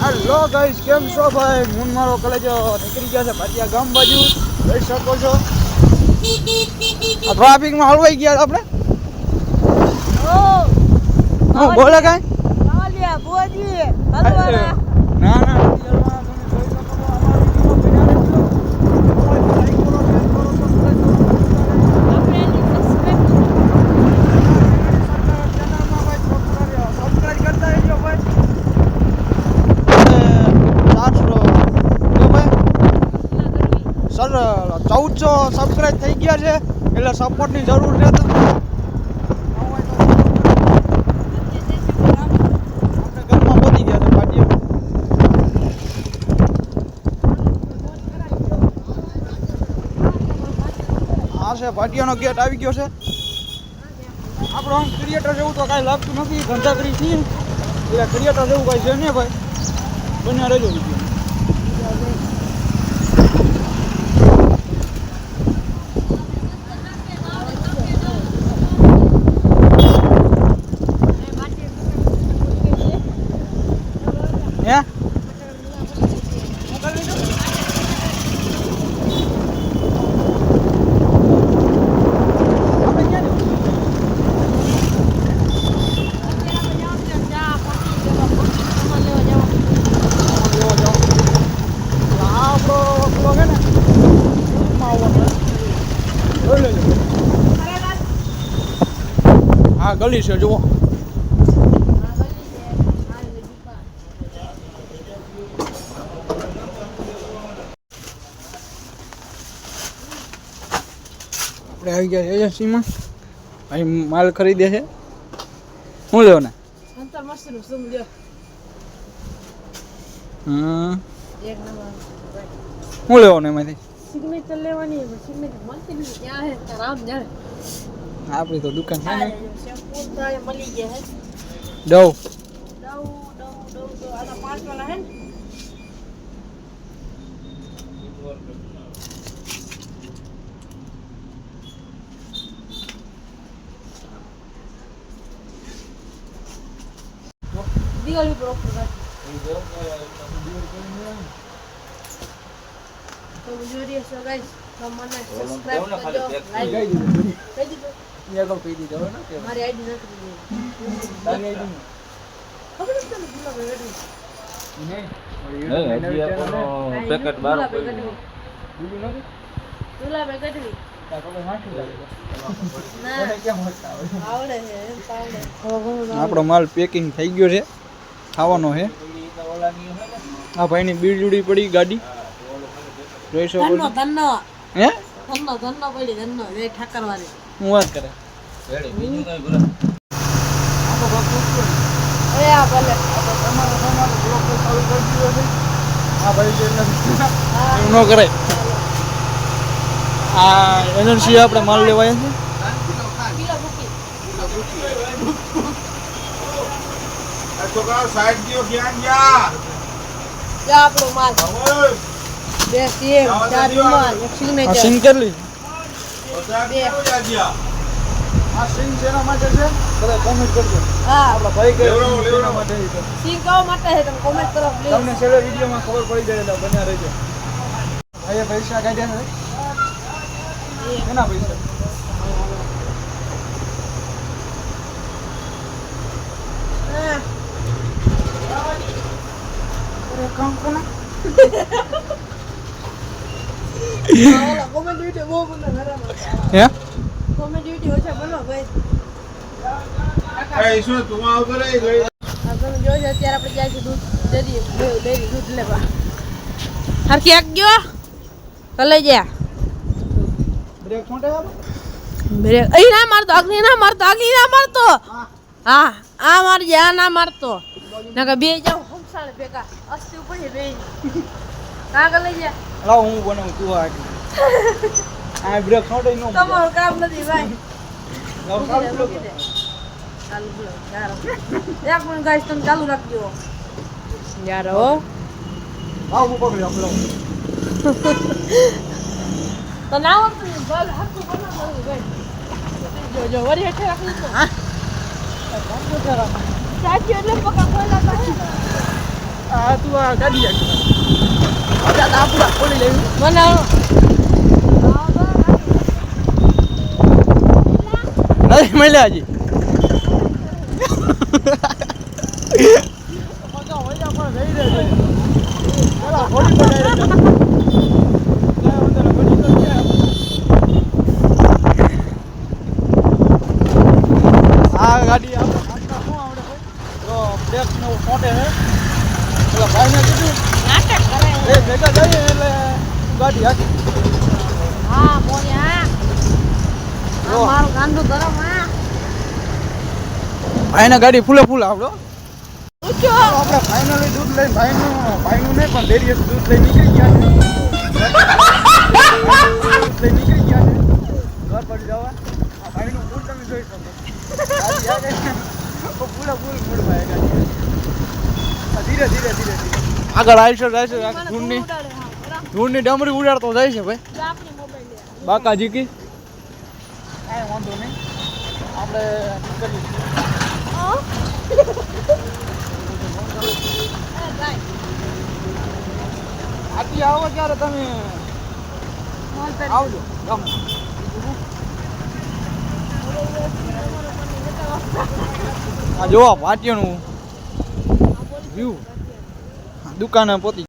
Hello guys, કેમ છો ભાઈ? મૂન મારો કલેજો નીકળી ગયા છે ભાટિયા ગામ બાજુ, જોઈ શકો છો. ટ્રાફિકમાં હલવાઈ ગયા આપણે. હું બોલે કાંઈ ના ના સર 1400 સબસ્ક્રાઇબ થઈ ગયા છે એટલે સપોર્ટની જરૂર છે. તો આપણે ઘરમાં પહોંચી ગયા છે ભાટિયા. આ છે ભાટિયાનો ગેટ આવી ગયો છે. આપણો આમ ક્રિએટર જેવું તો કાંઈ લાગતું નથી, ધંધા કરી છીએ એટલે ક્રિએટર જેવું કાંઈ છે ને ભાઈ. બન્યા રહેજો વિડીયો. હે હા ગલી છે જુઓ. આપણે આવી ગયા એજન્સીમાં. અહીં માલ ખરીદે છે. શું લેવો ને? શું લેવો ને એમાંથી? સિગ્નેચર લેવાની છે. સિગ્નેચર મળતી નથી. ક્યાં હે રામ જાણે. આપણી તો દુકાન છે ને. શેમ્પૂ થાય મળી ગયા હે. ડવ આના 5 વાળા હે ને. દિવાળી પર ઓફર કાઢ. તો જોઈએ છો ગાઈસ, તમને સબસ્ક્રાઇબ કરજો, લાઈક કરી દીધો. યા તો કહી દીધો ને કે મારી આઈડી નથી દીધી. તારી આઈડી ખબર નથી તને ભૂલા ભાઈ ને પેકેટ બાર બીજું નથી. ભૂલા ભાઈ કટવી આપણો માલ પેકિંગ થઈ ગયો છે, ખાવાનો છે. આ ભાઈની બીજુડી પડી ગાડી, જોઈ શકો છો. ધન્નો હે ધન્નો પડી ધન્નો એ ઠાકરવાળી. હું વાત કરે બીજું કઈ બોલે એ આ ભલે તમારો બ્લોગ ચાલુ કરી દીધો છે. આ ભાઈ જે એવું ન કરે. આ એજન્સી આપણે માલ લેવાય છે. કિલો ભૂકી છોકરાઓ સાઈડ દિયો જ્ઞાન જા જા આપણો માલ 2 સીએમ 4 રૂમાલ 1 આ સિગ્નેચર સિંગ કેટલી? જા આ સિંગ જેના માટે છે બધા કોમેન્ટ કરજો. હા આપણા ભાઈ કે લેવડાવો. માટે છે. સિંગ કવા માટે છે તમે કોમેન્ટ કરો પ્લીઝ. તમને છેલ્લે વિડીયોમાં ખબર પડી જાય એટલે બન્યા રહેજો. અહીંયા પૈસા કાઢ્યા છે. કેના પૈસા? હા અરે કામ કોના? ઓલા કોમેન્ટ વિડિયો બહુ મને હરામાં. હે કોમેન્ટ વિડિયો છે બોલો ભાઈ. એ શું તું આવતો રહી ગઈ આ તમે જોજો અત્યારે આપણે જાય છે દૂધ ડેરી દૂધ લેવા. હરખી આગ ગયો કલે જા બ્રેક છોટે આવો. બ્રેક અહીં ના મારતો અગ્નિ ના મારતો અગ્નિ ના મારતો. હા આ મારજે આ ના મારતો નકા બે જાવ હમસાળ ભેગા અસ્તી ઉપર બે કાગળ લઈ જા. લાવ હું બનાવું તું આ આ બ્રેક છોટે નો તમારું કામ નથી ભાઈ. લાવ ચાલુ બ્લોક. ચાલુ બોલો યાર એક મિનિટ ગાઈસ તમે ચાલુ રાખજો યાર હો. લાવ હું પકડી આપલો. તો ના આવતું ને બલ હાથું બનાવવું ભાઈ. જો વરી હેઠે રાખી તો હા ચાચી એટલે પકા ખોલા તો હે. આ આ તું આ ગાડી આપણે આ પૂરા ખોલી લેવું બનાવો નથી મળ્યા હજી આ ગાડી આપણે હાથમાં શું આવડે ભાઈ તો બ્રેક ને એવું ફોટે છે એટલે ભાઈને કીધું નાટક કરે એ ભેગા જઈએ એટલે ગાડી હાકી હા મોયા જો. મારું ગાંડું ગરમ હા ભાઈને ગાડી ફૂલે ફૂલ આવડો ઊંચો આપણે ફાઇનલી દૂધ લઈને ભાઈનું નહીં પણ ડેરીએ દૂધ લઈ નીકળી ગયા છે દૂધ લઈ નીકળી ગયા છે ઘર પર જવા આ ભાઈનું ફૂલ તમે જોઈ શકો ગાડી આ ગઈ ફૂલે ફૂલ મૂળ ભાઈ ગાડી આ ધીરે ધીરે ધીરે ધીરે આગળ આવીશું ધૂળની ડમરી ઉડાડતો જાય છે ભાઈ આપણી મોબાઈલ બાકાજી કી કાંઈ વાંધો નહીં આપણે કરીએ આથી આવો ત્યારે તમે આવજો ગમ આ જોવા ભાટિયાનું વ્યૂ દુકાને પોતી